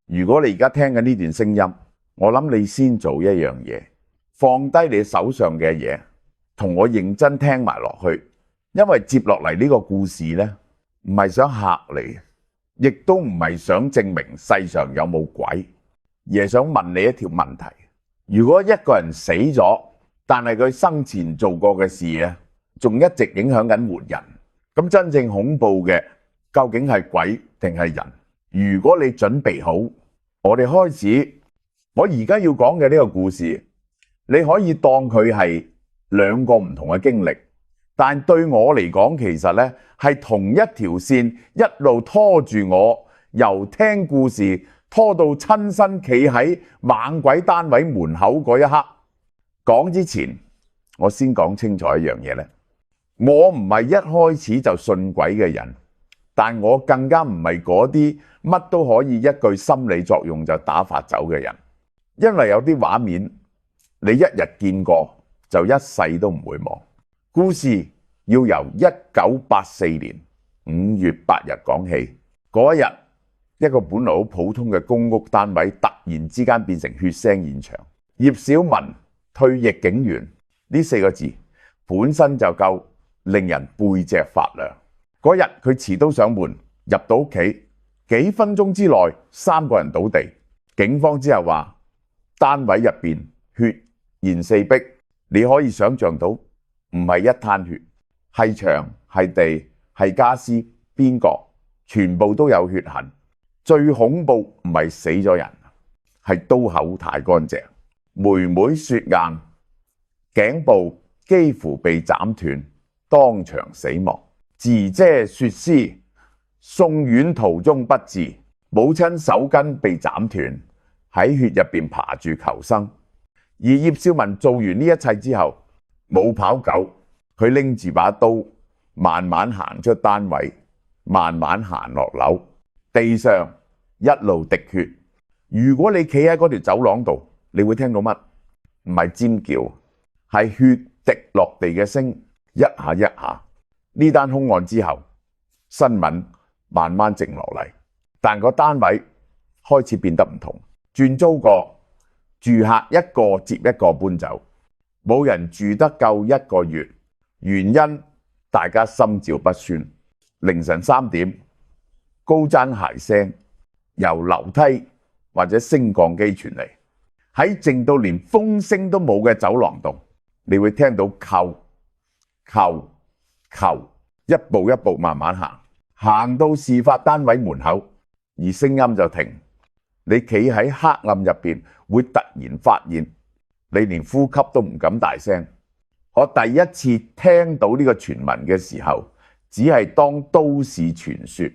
如果你而家聽緊呢段聲音，我諗你先做一樣嘢，放低你手上嘅嘢，同我認真聽埋落去。因為接落嚟呢個故事呢，唔係想嚇你，亦都唔係想證明世上有冇鬼，而係想問你一條問題。如果一個人死咗，但係佢生前做過嘅事咧，仲一直影響緊活人，咁真正恐怖嘅究竟係鬼定係人？如果你準備好，我哋開始。我而家要講嘅呢個故事，你可以當佢係兩個唔同嘅經歷，但對我嚟講，其實呢係同一條線一路拖住我，由聽故事拖到親身企喺猛鬼單位門口嗰一刻。講之前，我先講清楚一樣嘢呢，我唔係一開始就信鬼嘅人，但我更加唔係嗰啲乜都可以一句心理作用就打發走嘅人。因為有啲畫面你一日見過就一世都唔會忘。故事要由1984年5月8日講起。嗰一日，一個本來好普通嘅公屋單位突然之間變成血腥現場。葉小文退役警員呢4個字本身就夠令人背脊發涼。嗰日佢持刀上門入到屋企，幾分鐘之內3個人倒地。警方之後話單位入邊血溅四壁，你可以想象到唔係一灘血，係牆係地係家私邊角全部都有血痕。最恐怖唔係死咗人，係刀口太乾淨，妹妹雪硬，頸部幾乎被斬斷，當場死亡。姐姐雪絲送院途中不治，母親手筋被斬斷，喺血入邊爬住求生。而葉少文做完呢一切之後冇跑狗，佢拎住把刀慢慢行出單位，慢慢行落樓，地上一路滴血。如果你企喺嗰條走廊度，你會聽到乜？唔係尖叫，係血滴落地嘅聲，一下一下。呢單兇案之後，新聞慢慢靜落嚟，但個單位開始變得唔同。轉租過，住客一個接一個搬走，冇人住得夠1個月。原因大家心照不宣。凌晨3點，高踭鞋聲由樓梯或者升降機傳嚟，喺靜到連風聲都冇嘅走廊度，你會聽到扣扣扣，一步一步慢慢行，行到事發單位門口，而聲音就停。你企喺黑暗入邊，會突然發現你連呼吸都唔敢大聲。我第一次聽到呢個傳聞嘅時候，只係當都市傳說。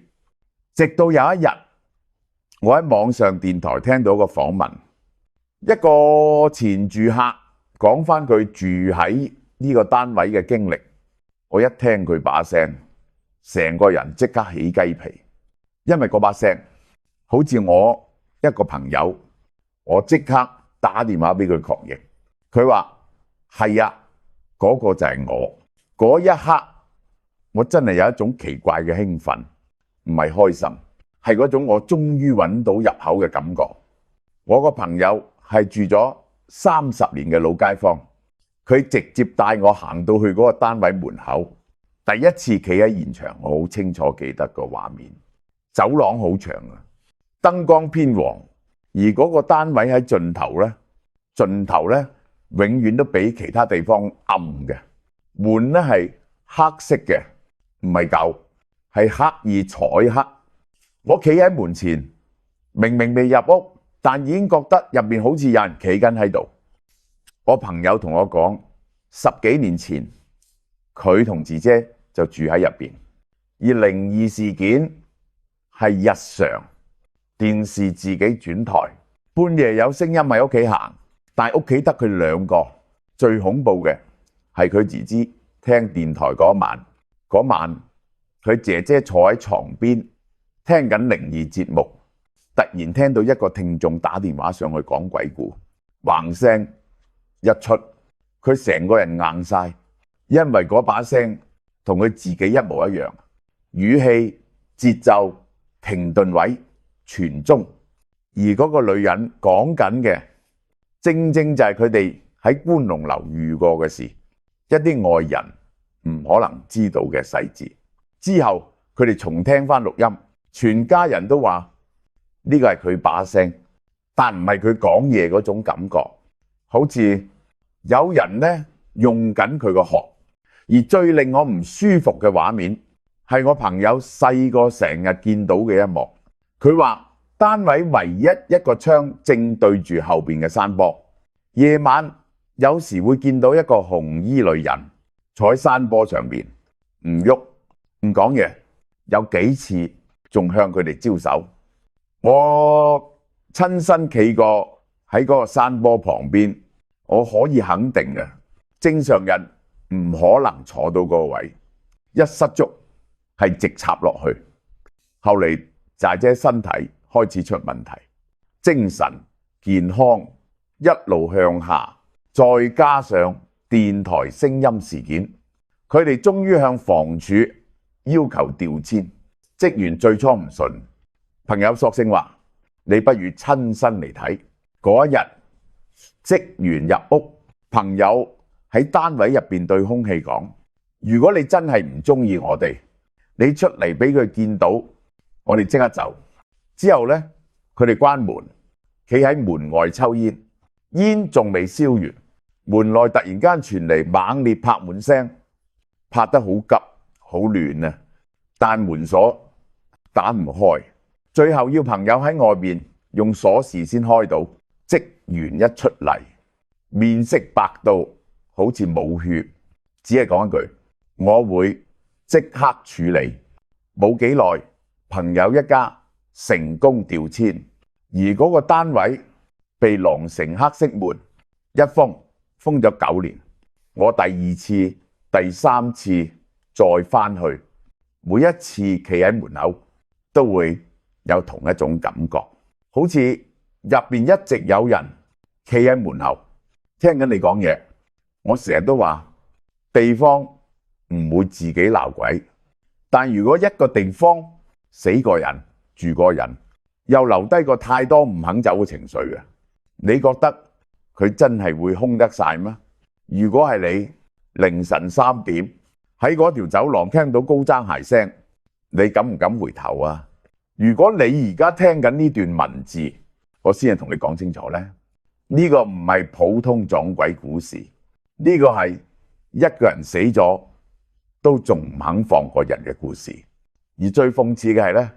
直到有一日，我喺網上電台聽到個訪問，一個前住客講翻佢住喺呢個單位嘅經歷。我一聽佢把聲，成個人即刻起雞皮，因為嗰把聲好似我一個朋友，我即刻打電話俾佢確認。佢話係啊，嗰個就係我。嗰一刻我真係有一種奇怪嘅興奮，唔係開心，係嗰種我終於揾到入口嘅感覺。我個朋友係住咗30年嘅老街坊，佢直接帶我行到去嗰個單位門口。第一次企喺現場，我好清楚記得個畫面。走廊好長啊，燈光偏黃，而嗰個單位喺盡頭呢永遠都比其他地方暗嘅。門呢係黑色嘅，唔係舊，係刻意彩黑。我企喺門前，明明未入屋，但已經覺得入面好似有人企緊喺度。我朋友同我講，10幾年前佢同姐姐就住喺入邊，而靈異事件係日常。電視自己轉台，半夜有聲音喺屋企行，但係屋企得佢2個。最恐怖嘅係佢姐姐聽電台嗰晚佢姐姐坐喺床邊聽緊靈異節目，突然聽到一個聽眾打電話上去講鬼故，橫聲一出，佢成個人硬晒，因為嗰把聲同佢自己一模一樣，語氣、節奏、停頓位全中。而嗰個女人講緊嘅，正正就係佢哋喺觀龍樓遇過嘅事，一啲外人唔可能知道嘅細節。之後佢哋重聽翻錄音，全家人都話呢個係佢把聲，但唔係佢講嘢嗰種感覺，好似有人呢用緊佢個殼。而最令我唔舒服嘅畫面係我朋友細個成日見到嘅一幕。佢話單位唯一一個窗正對住後邊嘅山坡，夜晚有時會見到一個紅衣女人坐喺山坡上邊，唔喐唔講嘢，有幾次仲向佢哋招手。我親身企過喺嗰個山坡旁邊，我可以肯定嘅，正常人唔可能坐到嗰個位，一失足係直插落去。後嚟姐姐身體開始出問題，精神健康一路向下，再加上電台聲音事件，佢哋終於向房署要求調遷。職員最初唔信，朋友索性話：你不如親身嚟睇。嗰一日，職員入屋，朋友喺單位入邊對空氣講：如果你真係唔中意我哋，你出嚟俾佢見到，我哋即刻走。之後呢，佢哋關門，企喺門外抽煙，煙仲未燒完，門內突然間傳嚟猛烈拍門聲，拍得好急好亂啊！但門鎖打唔開，最後要朋友喺外面用鎖匙先開到。職員一出嚟，面色白到好似冇血，只係講一句：我會即刻處理。冇幾耐，朋友一家成功調遷，而嗰個單位被狼城黑色門一封咗9年。我第二次、第三次再翻去，每一次企喺門口都會有同一種感覺，好似入邊一直有人企喺門口聽緊你講嘢。我成日都話地方唔會自己鬧鬼，但如果一個地方死過人、住過人，又留低過太多唔肯走嘅情緒嘅，你覺得佢真係會空得晒咩？如果係你凌晨3點喺嗰條走廊聽到高踭鞋聲，你敢唔敢回頭啊？如果你而家聽緊呢段文字，我先係同你講清楚呢，呢個唔係普通撞鬼故事，呢個係一個人死咗都仲唔肯放過人嘅故事。而最諷刺嘅係呢，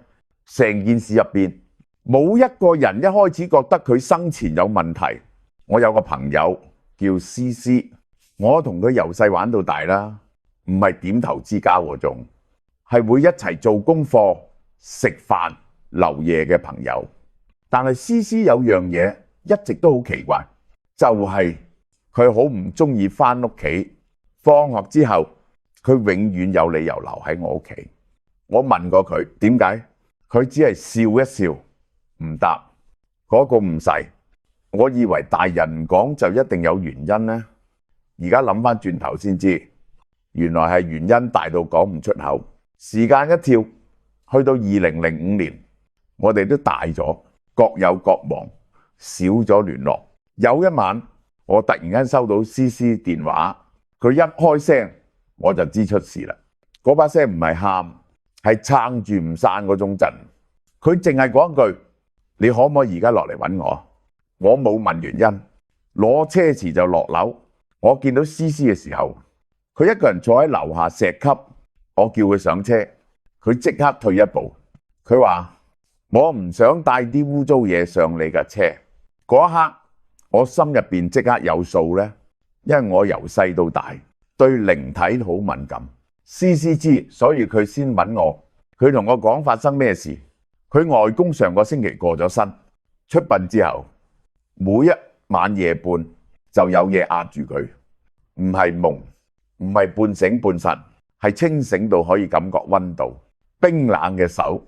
成件事入邊冇一個人一開始覺得佢生前有問題。我有個朋友叫詩詩，我同佢由細玩到大啦，唔係點頭之交嗰種，係會一齊做功課、食飯、留夜嘅朋友。但係詩詩有樣嘢一直都好奇怪，就係佢好唔中意翻屋企，放學之後佢永遠有理由留喺我屋企。我問過佢點解，佢只係笑一笑唔答。嗰個唔使，我以為大人唔講就一定有原因呢。而家諗翻轉頭先知，原來係原因大到講唔出口。時間一跳去到2005年，我哋都大咗，各有各忙，少咗聯絡。有一晚我突然間收到詩詩電話，佢一開聲我就知出事啦。嗰把聲唔係喊，係撐住唔散嗰種震。佢淨係講一句：你可唔可以而家落嚟揾我？我冇問原因，攞車匙就落樓。我見到詩詩嘅時候，佢一個人坐喺樓下石級，我叫佢上車，佢即刻退一步。佢話：我唔想帶啲污糟嘢上你架車。嗰一刻我心入邊即刻有數呢，因為我由細到大對靈體好敏感。詩詩知，所以佢先揾我。佢同我講發生咩事。佢外公上個星期過咗身，出殯之後每一晚夜半就有嘢壓住佢，唔係夢，唔係半醒半神，係清醒到可以感覺溫度，冰冷嘅手，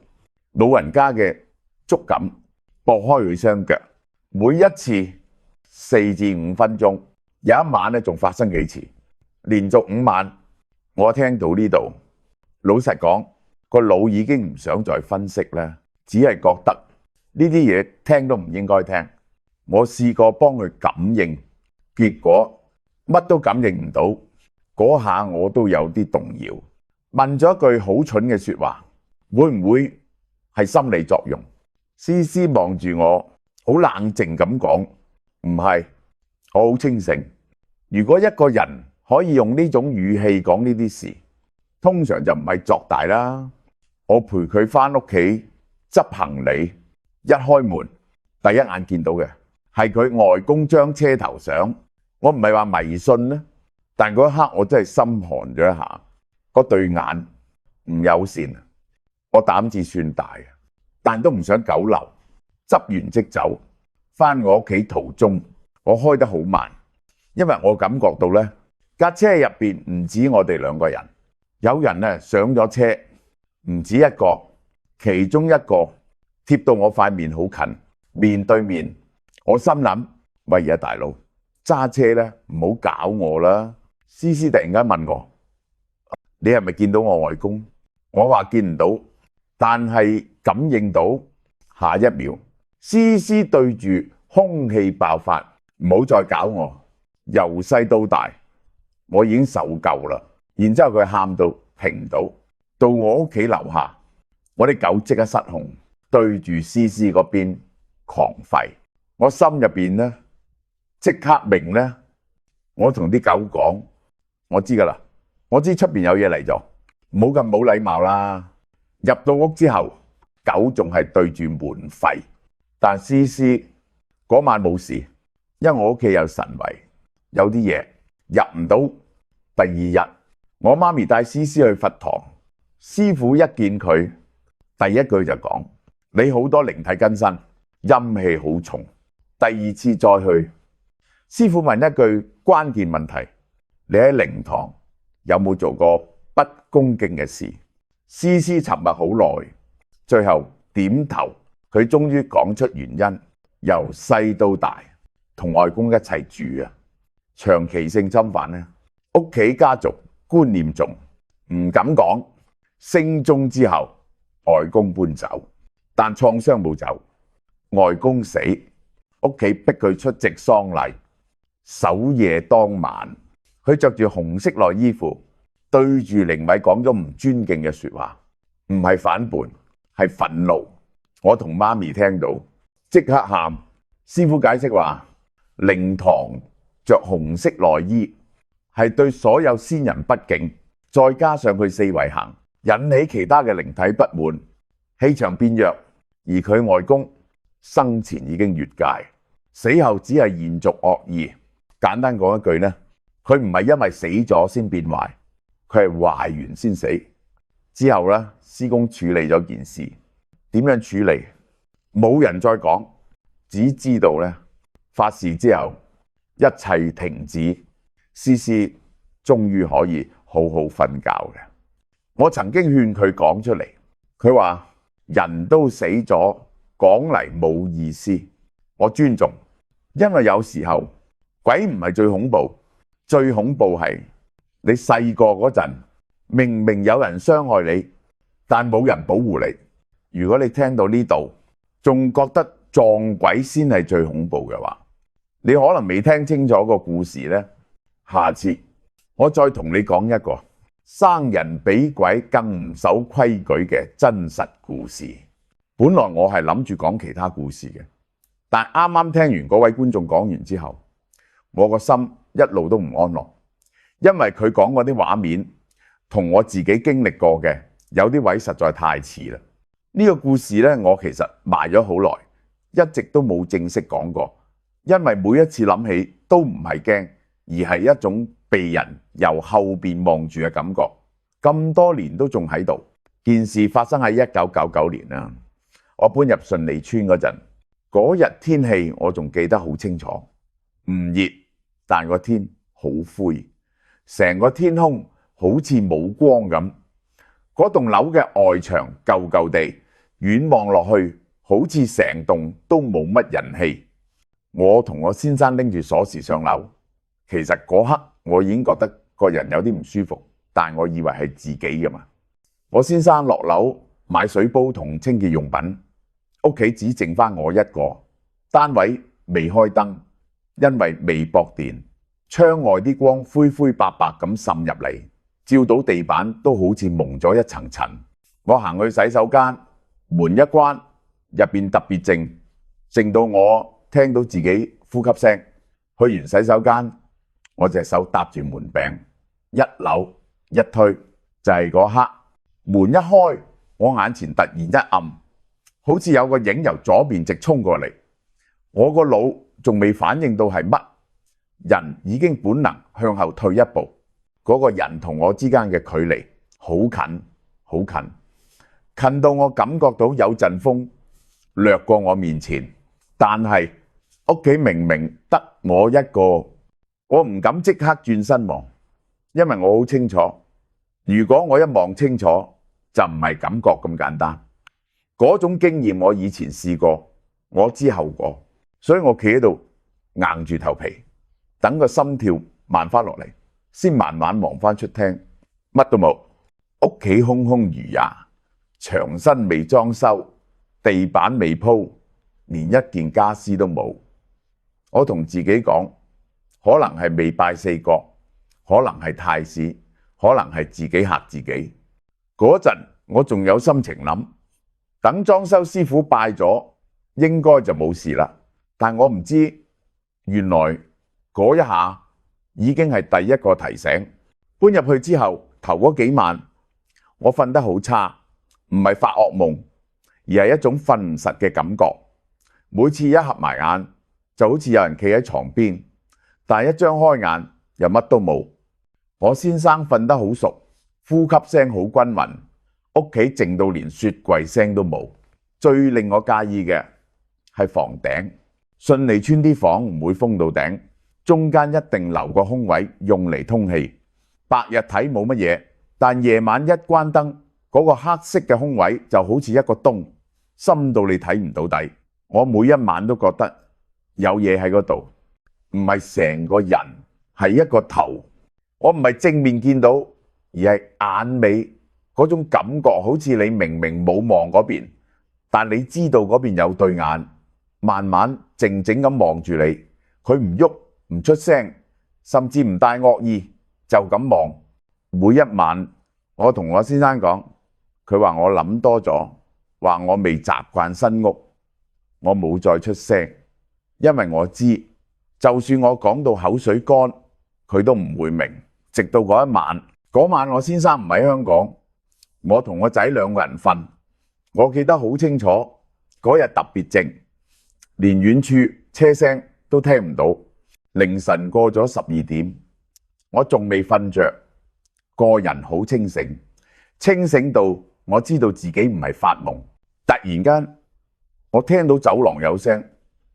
老人家嘅觸感，撥開佢雙腳，每一次4至5分鐘。有一晚咧仲發生幾次，連續5晚。我聽到呢度，老實講個腦已經唔想再分析啦，只係覺得呢啲嘢聽都唔應該聽。我試過幫佢感應，結果乜都感應唔到。嗰下我都有啲動搖，問咗一句好蠢嘅說話，會唔會係心理作用？詩詩望住我，好冷靜咁講，唔係，我好清醒。如果一個人可以用呢種語氣講呢啲事，通常就唔係作大啦。我陪佢返屋企執行李，一開門第一眼見到嘅係佢外公張車頭相。我唔係話迷信咧，但嗰一刻我真係心寒咗一下，嗰對眼唔友善。我膽子算大，但都唔想久留，執完即走。返我屋企途中，我開得好慢，因為我感覺到呢架車入邊唔止我哋兩個人，有人呢上咗車，唔止一個，其中一個貼到我塊面好近，面對面。我心諗，喂呀大佬，揸車呢唔好搞我啦。詩詩突然間問我，你係咪見到我外公？我話見唔到，但係感應到。下一秒，詩詩對住空氣爆發，唔好再搞我。由細到大，我已經受夠啦。然之後佢喊到停唔到，到我屋企樓下，我啲狗即刻失控，對住詩詩嗰邊狂吠。我心入邊呢，即刻明呢，我同啲狗講，我知噶啦，我知出邊有嘢嚟咗，唔好咁冇禮貌啦。入到屋之後，狗仲係對住門吠，但詩詩嗰晚冇事，因為我屋企有神位，有啲嘢入唔到。第二日，我媽咪帶詩詩去佛堂，師父一見佢，第一句就講：你好多靈體跟身，陰氣好重。第二次再去，師父問一句關鍵問題：你喺靈堂有冇做過不恭敬嘅事？詩詩沉默好耐，最後點頭。佢終於講出原因：由細到大同外公一齊住啊，長期性侵犯呢，屋企家族觀念重，唔敢講。升中之後，外公搬走，但創傷冇走。外公死，屋企逼佢出席喪禮。守夜當晚，佢着住紅色內衣褲，對住靈位講咗唔尊敬嘅說話，唔係反叛，係憤怒。我同媽咪聽到即刻喊。師父解釋話，靈堂着紅色內衣係對所有先人不敬，再加上佢四圍行，引起其他嘅靈體不滿，氣場變弱。而佢外公生前已經越界，死後只係延續惡意。簡單講一句呢，佢唔係因為死咗先變壞，佢係壞完先死。之後呢，師公處理咗件事，點樣處理？冇人再講，只知道呢，發事之後一切停止，詩詩終於可以好好瞓覺嘅。我曾經勸佢講出嚟，佢話人都死咗，講嚟冇意思。我尊重，因為有時候鬼唔係最恐怖，最恐怖係你細個嗰陣，明明有人傷害你，但冇人保護你。如果你聽到呢度仲覺得撞鬼先係最恐怖嘅話，你可能未聽清楚個故事呢。下次我再同你講一個生人比鬼更唔守規矩嘅真實故事。本來我係諗住講其他故事嘅，但啱啱聽完嗰位觀眾講完之後，我個心一路都唔安樂，因為佢講嗰啲畫面同我自己經歷過嘅有啲位實在太似啦。呢個故事呢，我其實埋咗好耐，一直都冇正式講過，因為每一次諗起都唔係驚，而係一種被人由後邊望住嘅感覺。咁多年都仲喺度。件事發生喺1999年啦，我搬入順利村嗰陣，嗰日天氣我仲記得好清楚，唔熱，但個天好灰，成個天空好似冇光咁。嗰棟樓嘅外牆舊舊地，遠望落去好似成棟都冇乜人氣。我同我先生拎住鎖匙上樓，其實嗰刻我已經覺得個人有啲唔舒服，但我以為係自己㗎嘛。我先生落樓買水煲同清潔用品，屋企只剩返我一個，單位未開燈，因為未駁電，窗外啲光灰灰白白咁滲入嚟，照到地板都好似蒙咗一層塵。我行去洗手間，門一關，入邊特別靜，靜到我聽到自己呼吸聲。去完洗手間，我隻手搭住門柄，一扭一推，就係嗰刻門一開，我眼前突然一暗，好似有個影由左邊直衝過嚟。我個腦仲未反應到係乜，人已經本能向後退一步。嗰個人同我之間嘅距離好近好近，近到我感覺到有陣風掠過我面前，但係屋企明明得我一個，我唔敢即刻轉身望，因為我好清楚，如果我一望清楚，就唔係感覺咁簡單。嗰種經驗我以前試過，我知後果，所以我企喺度硬住頭皮，等個心跳慢返落嚟，先慢慢望返出廳，乜都冇，屋企空空如也，牆身未裝修，地板未鋪，連一件家私都冇。我同自己講，可能係未拜四角，可能係太歲，可能係自己嚇自己。嗰陣我仲有心情諗，等裝修師傅拜咗，應該就冇事啦。但我唔知，原來嗰一下已經係第一個提醒。搬入去之後，頭嗰幾晚我瞓得好差，唔係發噩夢，而係一種瞓唔實嘅感覺。每次一合埋眼，就好似有人企喺床邊，但係一張開眼又乜都冇。我先生瞓得好熟，呼吸聲好均勻，屋企靜到連雪櫃聲都冇。最令我介意嘅係房頂，順利村啲房唔會封到頂，中間一定留個空位用嚟通氣。白日睇冇乜嘢，但夜晚一關燈，嗰個黑色嘅空位就好似一個洞，深到你睇唔到底。我每一晚都覺得有嘢喺嗰度，唔係成個人，係一個頭。我唔係正面見到，而係眼尾嗰種感覺，好似你明明冇望嗰邊，但你知道嗰邊有對眼，慢慢靜靜咁望住你。佢唔喐唔出聲，甚至唔帶惡意，就咁望。每一晚我同我先生講，佢話我諗多咗，話我未習慣新屋。我冇再出聲，因為我知，就算我講到口水乾，佢都唔會明。直到嗰一晚我先生唔喺香港，我同我仔兩個人瞓。我記得好清楚，嗰日特別靜，連遠處車聲都聽唔到。凌晨過咗12點，我仲未瞓着，個人好清醒，清醒到我知道自己唔係發夢。突然間我聽到走廊有聲，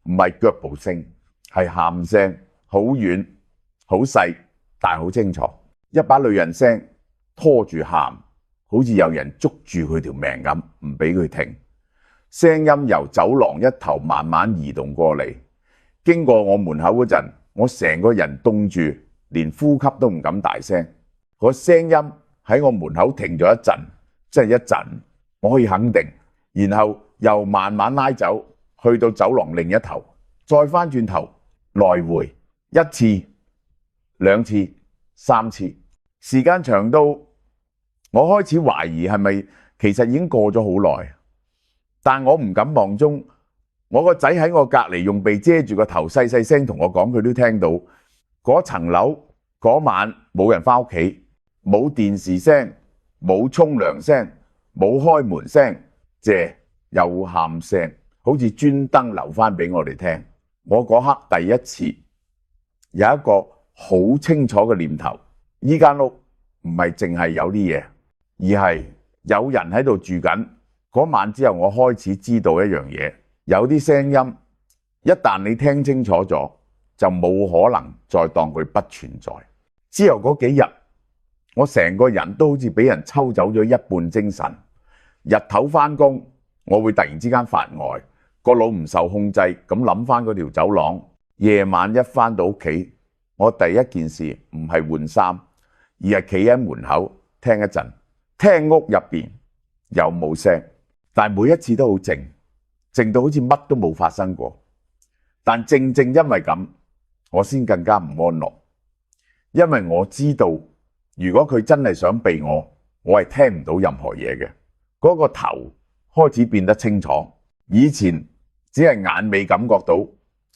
唔係腳步聲，係喊聲，好遠好細，但好清楚。一把女人聲拖住喊，好似有人捉住佢條命咁，唔俾佢停。聲音由走廊一頭慢慢移動過嚟，經過我門口嗰陣，我成個人凍住，連呼吸都唔敢大聲。個聲音喺我門口停咗一陣，即係一陣，我可以肯定。然後又慢慢拉走，去到走廊另一頭，再翻轉頭，來回一次、兩次、三次，時間長到我開始懷疑係咪其實已經過咗好耐。但我唔敢望鐘，我個仔喺我隔離用被遮住個頭，細細聲同我講，佢都聽到。嗰層樓嗰晚冇人翻屋企，冇電視聲，冇沖涼聲，冇開門聲，謝有喊聲，好似專登留翻俾我哋聽。我嗰刻第一次有一個好清楚嘅念頭，依間屋唔係淨係有啲嘢，而係有人喺度住緊。嗰晚之後，我開始知道一樣嘢，有啲聲音一旦你聽清楚咗，就冇可能再當佢不存在。之後嗰幾日，我成個人都好似俾人抽走咗一半精神。日頭翻工，我會突然之間發呆，個腦唔受控制咁諗翻嗰條走廊。夜晚一翻到屋企，我第一件事唔係換衫，而係企喺門口聽一陣，聽屋入邊有冇聲，但係每一次都好靜，靜到好似乜都冇發生過。但正正因為咁，我先更加唔安樂，因為我知道如果佢真係想避我係聽唔到任何嘢嘅。嗰個頭開始變得清楚，以前只係眼尾感覺到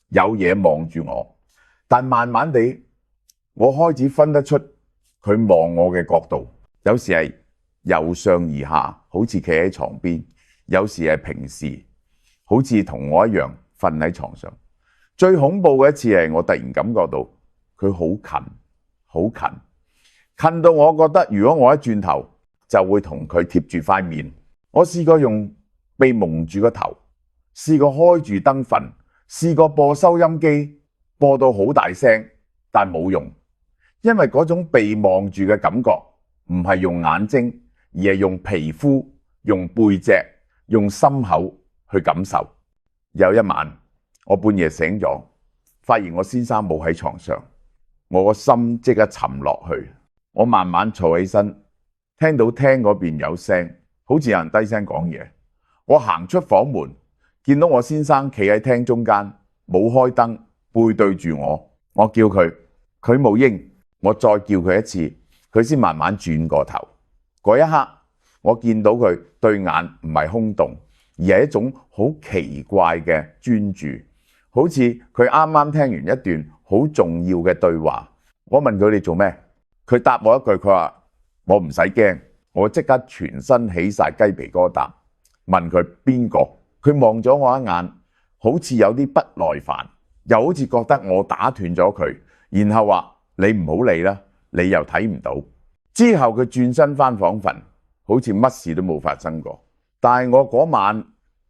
有嘢望住我，但慢慢地我開始分得出佢望我嘅角度，有時係由上而下，好似企喺床邊，有時係平時，好似同我一樣瞓喺床上。最恐怖嘅一次係我突然感覺到佢好近，好近，近到我覺得如果我一轉頭就會同佢貼住塊面。我試過用被蒙住個頭，試過開住燈瞓，試過播收音機，播到好大聲，但冇用，因為嗰種被望住嘅感覺唔係用眼睛，而係用皮膚、用背脊、用心口去感受。有一晚我半夜醒咗，發現我先生冇喺床上，我個心即刻沉落去。我慢慢坐起身，聽到廳嗰邊有聲，好似有人低聲講嘢。我行出房門，見到我先生企喺廳中間，冇開燈，背對住我。我叫佢，佢冇應。我再叫佢一次，佢先慢慢轉過頭。嗰一刻，我見到佢對眼唔係空洞，而係一種好奇怪嘅專注，好似佢啱啱聽完一段好重要嘅對話。我問佢，你做咩？佢答我一句，佢話我唔使驚。我即刻全身起晒雞皮疙瘩，問佢邊個？佢望咗我一眼，好似有啲不耐煩，又好似覺得我打斷咗佢，然後話你唔好理啦，你又睇唔到。之後佢轉身返房瞓，好似乜事都冇發生過。但係我嗰晚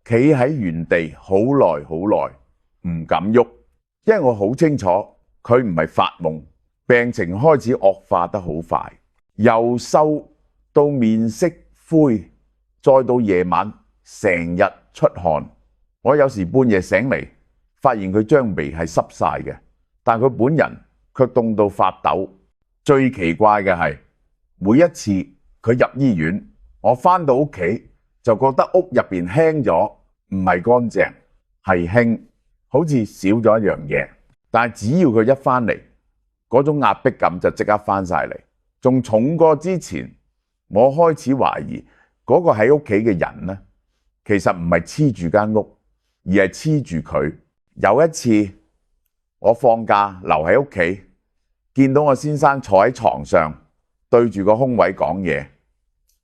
企喺原地好耐好耐，唔敢喐，因為我好清楚佢唔係發夢。病情開始惡化得好快，由瘦到面色灰，再到夜晚成日出汗。我有時半夜醒嚟，發現佢張眉係濕晒嘅，但佢本人卻凍到發抖。最奇怪嘅係，每一次佢入醫院，我返到屋企就覺得屋入邊輕咗，唔係乾淨，係輕，好似少咗一樣嘢。但係只要佢一返嚟，嗰種壓迫感就即刻返晒嚟，仲重過之前。我開始懷疑嗰個喺屋企嘅人呢，其實唔係黐住間屋，而係黐住佢。有一次我放假留喺屋企，見到我先生坐喺床上對住個空位講嘢，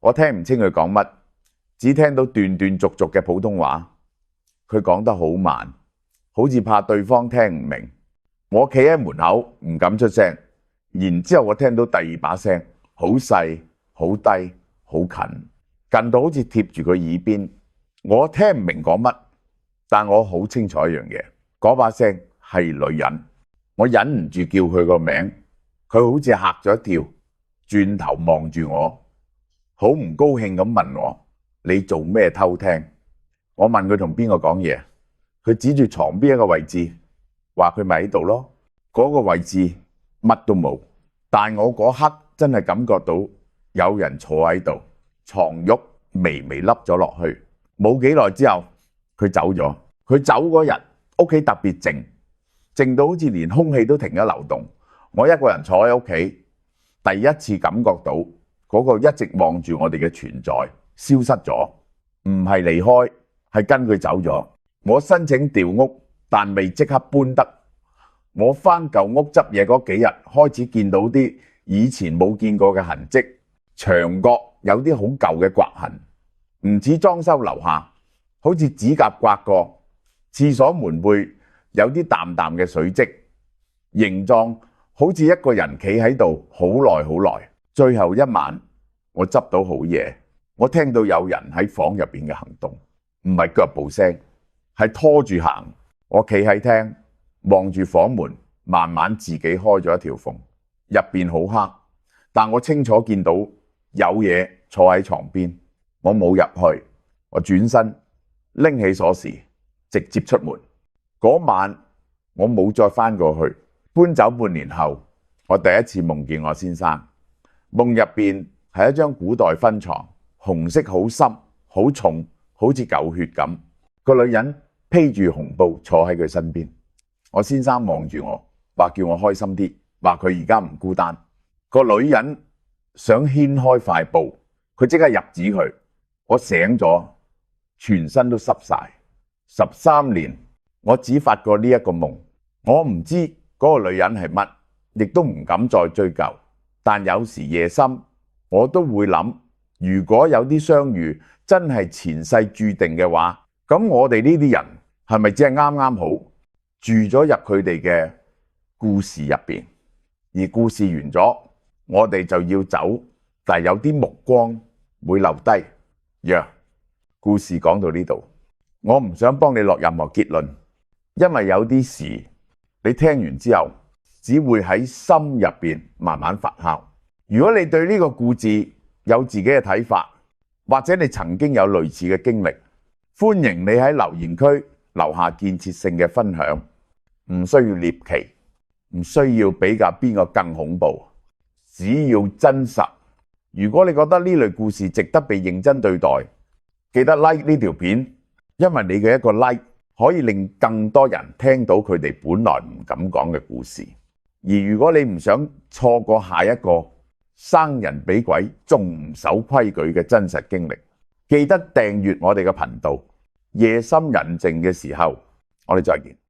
我聽唔清佢講乜，只聽到斷斷續續嘅普通話。佢講得好慢，好似怕對方聽唔明。我企喺門口唔敢出聲，然之後我聽到第二把聲，好細好低好近，近到好似貼住佢耳邊。我聽唔明講乜，但我好清楚一樣嘢，嗰把聲係女人。我忍唔住叫佢個名，佢好似嚇咗一跳，轉頭望住我，好唔高興咁問我，你做咩偷聽？我問佢同邊個講嘢，佢指住床邊一個位置，話佢咪喺度咯。嗰個位置乜都冇，但我嗰刻真係感覺到有人坐喺度，床褥微微凹咗落去。冇幾耐之後，佢走咗。佢走嗰日，屋企特別靜，靜到好似連空氣都停咗流動。我一個人坐喺屋企，第一次感覺到嗰個一直望住我哋嘅存在消失咗，唔係離開，係跟佢走咗。我申請調屋，但未即刻搬得。我返舊屋執嘢嗰幾日，開始見到啲以前冇見過嘅痕跡，牆角有啲好舊嘅刮痕，唔似裝修樓下，好似指甲刮過。廁所門背有啲淡淡嘅水漬，形狀好似一個人企喺度好耐好耐。最後一晚我執到好夜，我聽到有人喺房入邊嘅行動，唔係腳步聲，係拖住行。我企喺廳望住房門，慢慢自己開咗一條縫，入邊好黑，但我清楚見到有嘢坐喺床邊。我冇入去，我轉身拎起鎖匙直接出門。嗰晚我冇再返過去。搬走半年後，我第一次夢見我先生。夢入邊係一張古代婚床，紅色好深好重，好似舊血咁。個女人披住紅布坐喺佢身邊。我先生望住我，話叫我開心啲，話佢而家唔孤單。個女人想掀開塊布，佢即刻入指佢。我醒咗，全身都濕晒。13年，我只發過呢一個夢。我唔知嗰個女人係乜，亦都唔敢再追究。但有時夜深，我都會諗，如果有啲相遇真係前世注定嘅話，咁我哋呢啲人係咪只係啱啱好住咗入佢哋嘅故事入邊？而故事完咗，我哋就要走，但係有啲目光會留低。故事講到呢度，我唔想幫你落任何結論，因為有啲事你聽完之後只會喺心入邊慢慢發酵。如果你對呢個故事有自己嘅睇法，或者你曾經有類似嘅經歷，歡迎你喺留言區留下建設性嘅分享。唔需要獵奇，唔需要比較邊個更恐怖，只要真實。如果你覺得呢類故事值得被認真對待，記得 like 呢條片，因為你嘅一個 like 可以令更多人聽到佢哋本來唔敢講嘅故事。而如果你唔想錯過下一個生人比鬼仲唔守規矩嘅真實經歷，記得訂閱我哋嘅頻道。夜深人靜嘅時候，我哋再見。